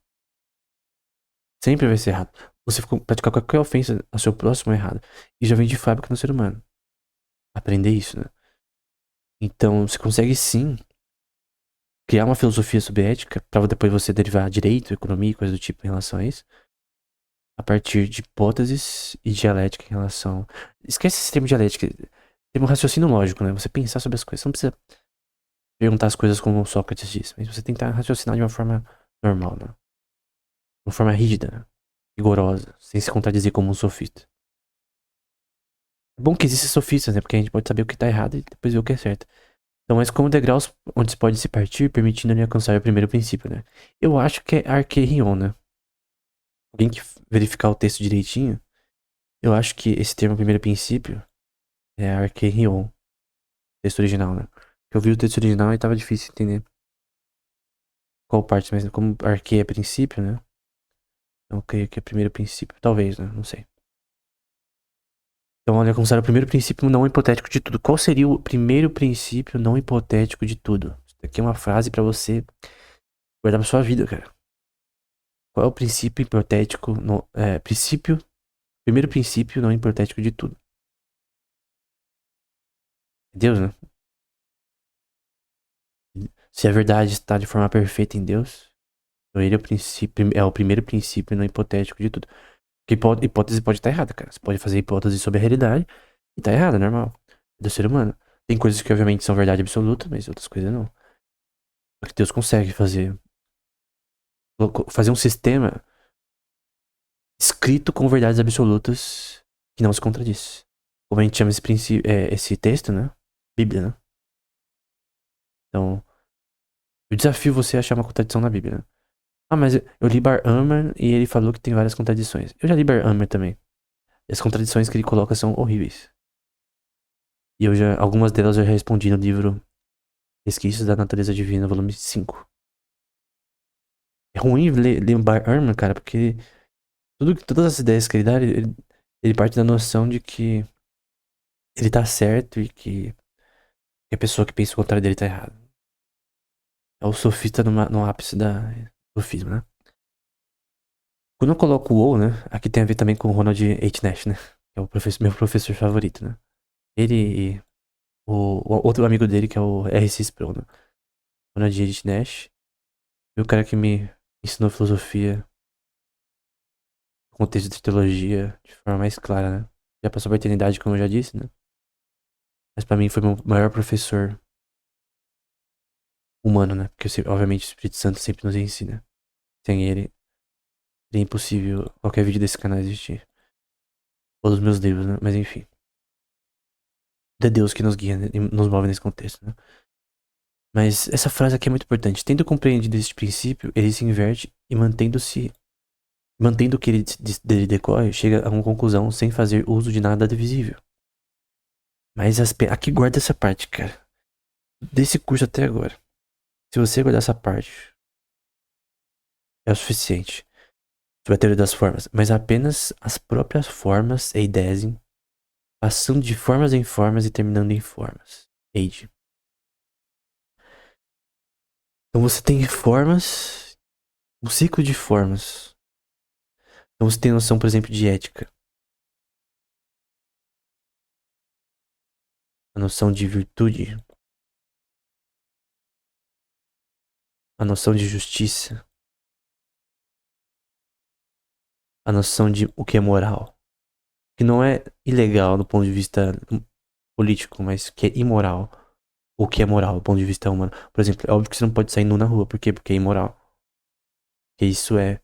Sempre vai ser errado. Você praticar qualquer ofensa ao seu próximo é errado. E já vem de fábrica no ser humano. Aprender isso, né? Então, você consegue sim criar uma filosofia sobre ética para depois você derivar direito, economia e coisas do tipo em relação a isso. A partir de hipóteses e dialética em relação. Esquece esse termo dialética. Tem um raciocínio lógico, né? Você pensar sobre as coisas. Você não precisa perguntar as coisas como Sócrates disse, mas você tentar raciocinar de uma forma normal, né? De uma forma rígida, né? Rigorosa, sem se contradizer como um sofista. É bom que existem sofistas, né? Porque a gente pode saber o que tá errado e depois ver o que é certo. Então, mas como degraus onde se pode se partir, permitindo-lhe alcançar o primeiro princípio, né? Eu acho que é arqueion, né? Alguém que verificar o texto direitinho, eu acho que esse termo primeiro princípio é arqueion, texto original, né? Eu vi o texto original e tava difícil entender qual parte, mas como arque é princípio, né? Então, eu creio que é primeiro princípio. Talvez, né? Não sei. Então, olha, considera o primeiro princípio não hipotético de tudo. Qual seria o primeiro princípio não hipotético de tudo? Isso aqui é uma frase pra você guardar pra sua vida, cara. Qual é o princípio hipotético, primeiro princípio não hipotético de tudo? É Deus, né? Se a verdade está de forma perfeita em Deus, então ele é o primeiro princípio não hipotético de tudo. Porque hipótese pode estar errada, cara. Você pode fazer hipótese sobre a realidade e tá errada, normal. É do ser humano. Tem coisas que obviamente são verdade absoluta, mas outras coisas não. Só que Deus consegue fazer um sistema escrito com verdades absolutas que não se contradiz. Como a gente chama esse princípio, esse texto, né? Bíblia, né? Então, eu desafio você a achar uma contradição na Bíblia, né? Ah, mas eu li Bar Ehrman e ele falou que tem várias contradições. Eu já li Bar Ehrman também. E as contradições que ele coloca são horríveis. E algumas delas eu já respondi no livro Resquícios da Natureza Divina, volume 5. É ruim ler Bar Ehrman, cara, porque todas as ideias que ele dá, ele parte da noção de que ele tá certo e que a pessoa que pensa o contrário dele tá errada. É o sofista no ápice do sofismo, né? Quando eu coloco o ou, né? Aqui tem a ver também com o Ronald H. Nash, né? Que é meu professor favorito, né? Ele e o outro amigo dele, que é o R.C. Sproul, né? Ronald H. Nash. E o cara que me ensinou filosofia, contexto de teologia, de forma mais clara, né? Já passou por eternidade, como eu já disse, né? Mas pra mim foi meu maior professor humano, né? Porque, obviamente, o Espírito Santo sempre nos ensina. Sem ele, seria impossível qualquer vídeo desse canal existir. Ou dos meus livros, né? Mas enfim. É Deus que nos guia, né? E nos move nesse contexto, né? Mas essa frase aqui é muito importante. Tendo compreendido este princípio, ele se inverte e mantendo o que dele decorre, chega a uma conclusão sem fazer uso de nada divisível. Mas aqui guarda essa parte, cara. Desse curso até agora. Se você guardar essa parte, é o suficiente. Sobre a teoria das formas. Mas apenas as próprias formas e ideias, passando de formas em formas e terminando em formas. Age. Então você tem formas, um ciclo de formas. Então você tem noção, por exemplo, de ética, a noção de virtude, a noção de justiça, a noção de o que é moral. Que não é ilegal do ponto de vista político, mas que é imoral. O que é moral do ponto de vista humano. Por exemplo, é óbvio que você não pode sair nu na rua. Por quê? Porque é imoral. Porque isso é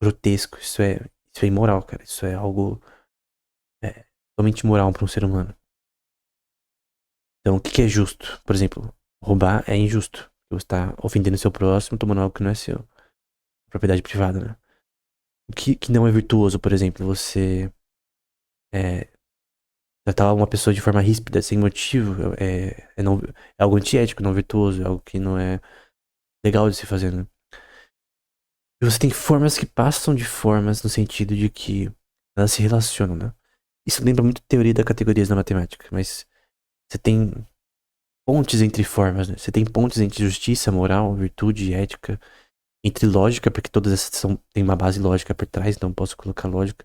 grotesco, isso é imoral, cara. Isso é algo totalmente imoral para um ser humano. Então, o que que é justo? Por exemplo, roubar é injusto. Você está ofendendo seu próximo, tomando algo que não é seu. Propriedade privada, né? O que não é virtuoso, por exemplo, você é, tratar uma pessoa de forma ríspida, sem motivo, é algo antiético, não virtuoso, é algo que não é legal de se fazer, né? E você tem formas que passam de formas no sentido de que elas se relacionam, né? Isso lembra muito teoria da categorias na matemática, mas você tem pontes entre formas, né? Você tem pontes entre justiça, moral, virtude e ética, entre lógica, porque todas essas têm uma base lógica por trás, então eu posso colocar lógica.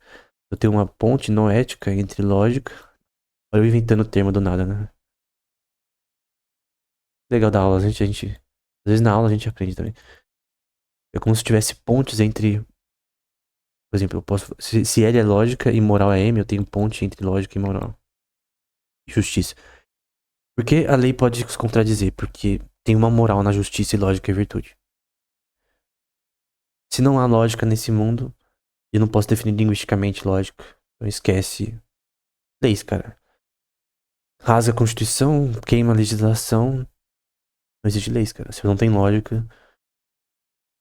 Eu tenho uma ponte noética entre lógica. Olha eu inventando o termo do nada, né? Legal da aula, às vezes na aula a gente aprende também. É como se tivesse pontes entre. Por exemplo, eu posso. Se L é lógica e moral é M, eu tenho ponte entre lógica e moral. Justiça. Por que a lei pode se contradizer? Porque tem uma moral na justiça e lógica e virtude. Se não há lógica nesse mundo, eu não posso definir linguisticamente lógica. Então esquece leis, cara. Rasga a Constituição, queima a legislação. Não existe leis, cara. Se não tem lógica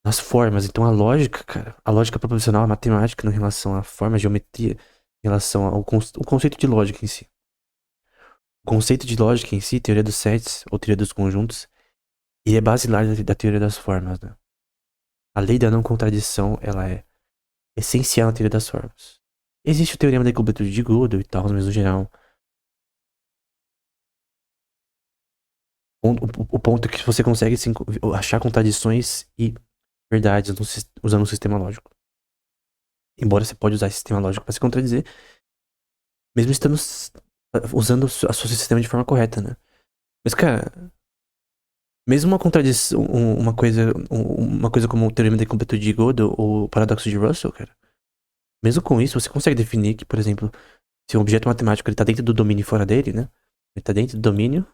nas formas. Então a lógica, cara, a lógica proposicional, a matemática em relação à forma, a geometria, em relação ao o conceito de lógica em si. O conceito de lógica em si, teoria dos sets ou teoria dos conjuntos, ele é basilar da teoria das formas, né? A lei da não contradição, ela é essencial na teoria das formas. Existe o teorema da incompletude de Gödel e tal, mas no geral, o ponto é que você consegue achar contradições e verdades usando um sistema lógico. Embora você pode usar esse sistema lógico para se contradizer, mesmo estando usando o seu sistema de forma correta, né? Mas, cara, mesmo uma contradição, uma coisa como o teorema da incompletude de Gödel ou o paradoxo de Russell, cara, mesmo com isso, você consegue definir que, por exemplo, se um objeto matemático ele tá dentro do domínio e fora dele, né? Ele tá dentro do domínio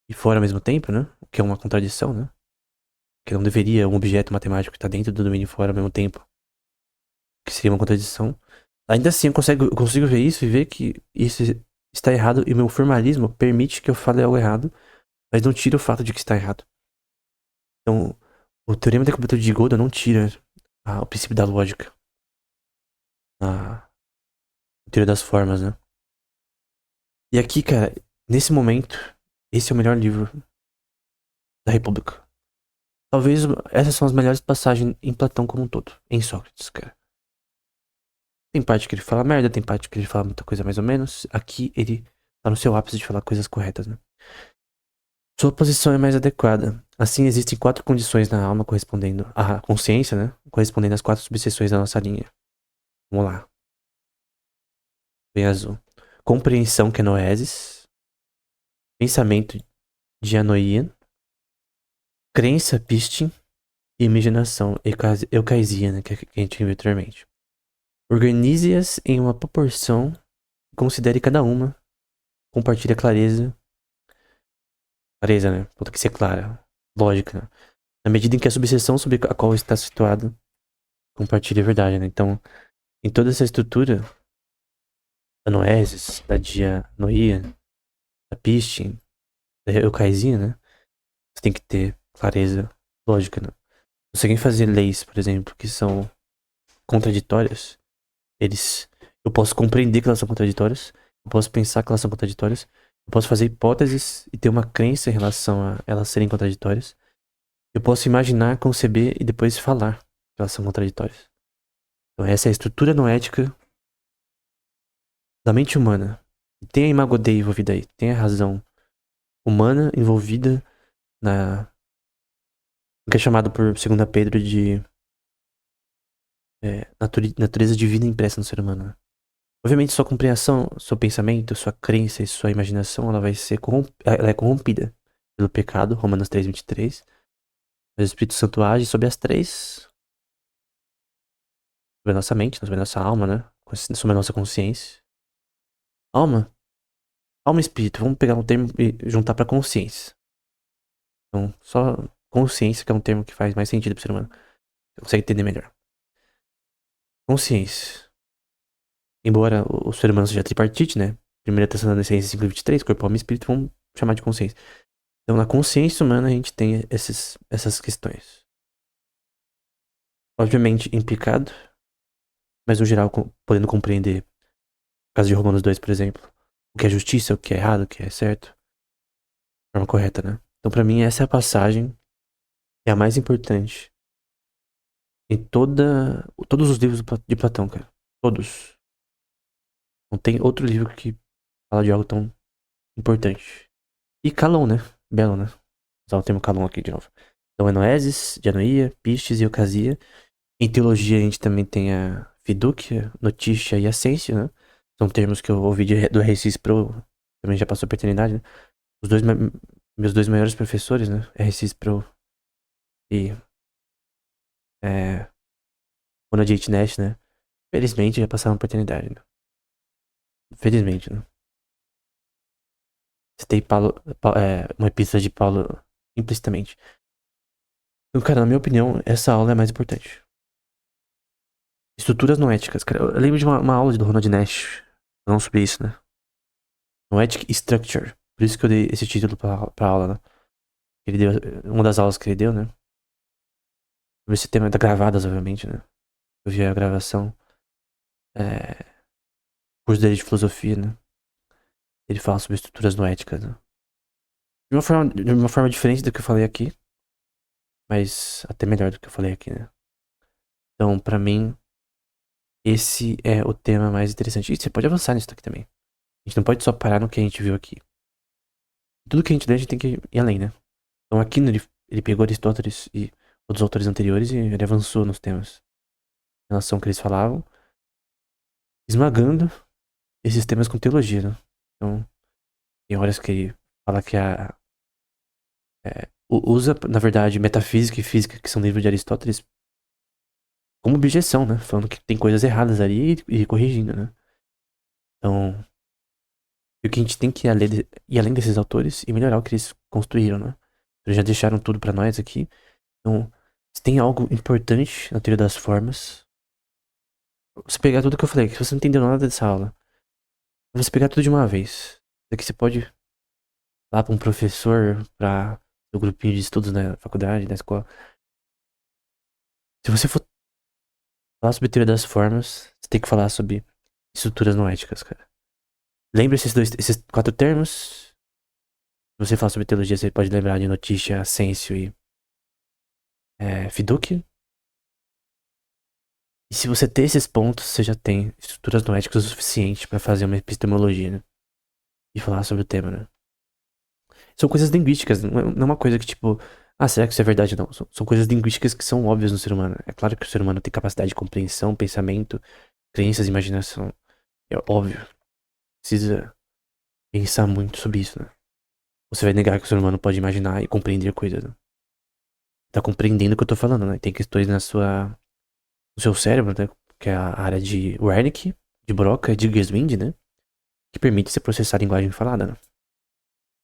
e fora ao mesmo tempo, né? O que é uma contradição, né? Que não deveria um objeto matemático estar dentro do domínio e fora ao mesmo tempo, que seria uma contradição. Ainda assim, eu consigo ver isso e ver que isso está errado e o meu formalismo permite que eu fale algo errado, mas não tira o fato de que está errado. Então, o teorema da incompletude de Gödel não tira o princípio da lógica, a teoria das formas, né? E aqui, cara, nesse momento, esse é o melhor livro da República. Talvez essas são as melhores passagens em Platão como um todo, em Sócrates, cara. Tem parte que ele fala merda, tem parte que ele fala muita coisa mais ou menos. Aqui ele tá no seu ápice de falar coisas corretas, né? Sua posição é mais adequada. Assim, existem 4 condições na alma correspondendo à consciência, né? Correspondendo às 4 subseções da nossa linha. Vamos lá. Bem azul. Compreensão, que é noesis. Pensamento, dianoia. Crença, pistin. E imaginação, eucaisia, né? Que a gente viu anteriormente. Organize-as em uma proporção. Considere cada uma. Compartilhe a clareza. Clareza, né? Tem que ser clara. Lógica, né? Na medida em que a subseção sobre a qual está situado compartilha a verdade, né? Então, em toda essa estrutura da noesis, da dianoia, da pistin, da eucaisia, né? Você tem que ter clareza lógica, né? Você consegue fazer leis, por exemplo, que são contraditórias, eu posso compreender que elas são contraditórias, eu posso pensar que elas são contraditórias, eu posso fazer hipóteses e ter uma crença em relação a elas serem contraditórias, eu posso imaginar, conceber e depois falar que elas são contraditórias. Então essa é a estrutura noética da mente humana. Tem a imago Dei envolvida aí, tem a razão humana envolvida na que é chamado por 2 Pedro de natureza divina impressa no ser humano, né? Obviamente, sua compreensão, seu pensamento, sua crença e sua imaginação, ela vai ser ela é corrompida pelo pecado, Romanos 3:23. Mas o Espírito Santo age sobre as três, sobre a nossa mente, sobre a nossa alma, né? Sobre a nossa consciência. Alma, alma e espírito, vamos pegar um termo e juntar pra consciência. Então, só consciência que é um termo que faz mais sentido pro ser humano. Você consegue entender melhor. Consciência. Embora o ser humano seja tripartite, né? Primeira Tessalonicenses 5:23, corpo, alma e espírito, vamos chamar de consciência. Então, na consciência humana, a gente tem essas questões. Obviamente, implicado, mas no geral, podendo compreender. No caso de Romanos 2, por exemplo. O que é justiça, o que é errado, o que é certo. De forma correta, né? Então, pra mim, essa é a passagem. É a mais importante em todos os livros de Platão, cara. Todos. Não tem outro livro que fala de algo tão importante. E Calon, né? Belo, né? Usar o termo Calon aqui de novo. Então é Noesis, Dianoia, Pistes e Ocasia. Em teologia a gente também tem a Fidúcia, Notícia e Ascêncio, né? São termos que eu ouvi do R6 Pro, também já passou por eternidade, né? Os meus 2 maiores professores, né? R6 Pro e Ronald J. Nash, né? Felizmente já passaram por eternidade, né? Felizmente, né? Citei uma epístola de Paulo implicitamente. Então, cara, na minha opinião, essa aula é a mais importante. Estruturas noéticas, cara. Eu lembro de uma aula do Ronald Nash falando sobre isso, né? Noetic Structure. Por isso que eu dei esse título pra aula, né? Ele deu, uma das aulas que ele deu, né? Sobre esse tema, tá gravadas, obviamente, né? Eu vi a gravação. Curso dele de filosofia, né? Ele fala sobre estruturas noéticas, né? De uma forma diferente do que eu falei aqui, mas até melhor do que eu falei aqui, né? Então, pra mim, esse é o tema mais interessante. E você pode avançar nisso aqui também. A gente não pode só parar no que a gente viu aqui. Tudo que a gente lê, a gente tem que ir além, né? Então, aqui ele pegou Aristóteles e outros autores anteriores e ele avançou nos temas em relação ao que eles falavam, esmagando esses temas com teologia, né? Então, tem horas que ele fala que usa, na verdade, metafísica e física, que são livros de Aristóteles, como objeção, né? Falando que tem coisas erradas ali e corrigindo, né? Então, o que a gente tem que ir além desses autores e melhorar o que eles construíram, né? Eles já deixaram tudo pra nós aqui. Então, se tem algo importante na teoria das formas, você pegar tudo que eu falei, que você não entendeu nada dessa aula, você pegar tudo de uma vez. Daqui você pode ir lá pra um professor, pra seu grupinho de estudos na faculdade, na escola. Se você for falar sobre teoria das formas, você tem que falar sobre estruturas noéticas, cara. Lembra esses 4 termos? Se você falar sobre teologia, você pode lembrar de Notícia, Ascêncio e Fidúcia. E se você ter esses pontos, você já tem estruturas noéticas o suficiente pra fazer uma epistemologia, né? E falar sobre o tema, né? São coisas linguísticas, não é uma coisa que tipo, será que isso é verdade? Não. São coisas linguísticas que são óbvias no ser humano. É claro que o ser humano tem capacidade de compreensão, pensamento, crenças, imaginação. É óbvio. Precisa pensar muito sobre isso, né? Você vai negar que o ser humano pode imaginar e compreender coisas, né? Tá compreendendo o que eu tô falando, né? Tem questões no seu cérebro, né? Que é a área de Wernicke, de Broca e de Geswind, né? Que permite você processar a linguagem falada, né?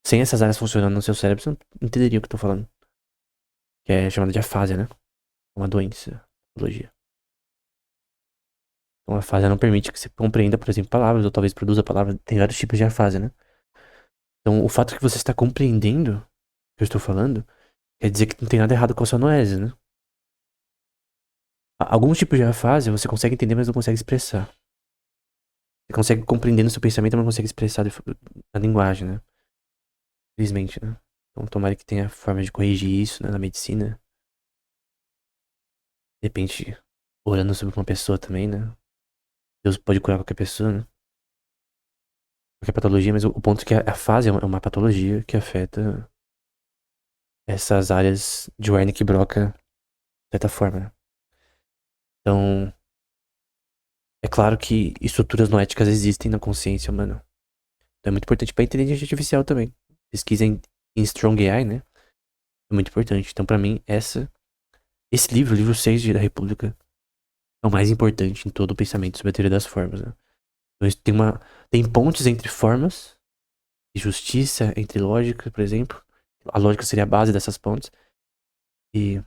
Sem essas áreas funcionando no seu cérebro, você não entenderia o que eu tô falando. Que é chamada de afasia, né? Uma doença, patologia. Então a afasia não permite que você compreenda, por exemplo, palavras, ou talvez produza palavras. Tem vários tipos de afasia, né? Então o fato que você está compreendendo o que eu estou falando, quer dizer que não tem nada errado com a sua noese, né? Alguns tipos de afasia você consegue entender, mas não consegue expressar. Você consegue compreender no seu pensamento, mas não consegue expressar na linguagem, né? Infelizmente, né? Então tomara que tenha forma de corrigir isso, né, na medicina. De repente, orando sobre uma pessoa também, né? Deus pode curar qualquer pessoa, né? Qualquer patologia, mas o ponto é que a fase é uma patologia que afeta essas áreas de Wernicke e Broca, de certa forma, né? Então, é claro que estruturas noéticas existem na consciência humana. Então é muito importante pra inteligência artificial também. Pesquisa em Strong AI, né? É muito importante. Então, pra mim, esse livro, o livro 6 da República, é o mais importante em todo o pensamento sobre a teoria das formas, né? Então, isso tem pontes entre formas e justiça, entre lógica, por exemplo. A lógica seria a base dessas pontes. E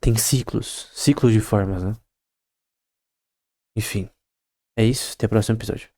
tem ciclos de formas, né? Enfim, é isso. Até o próximo episódio.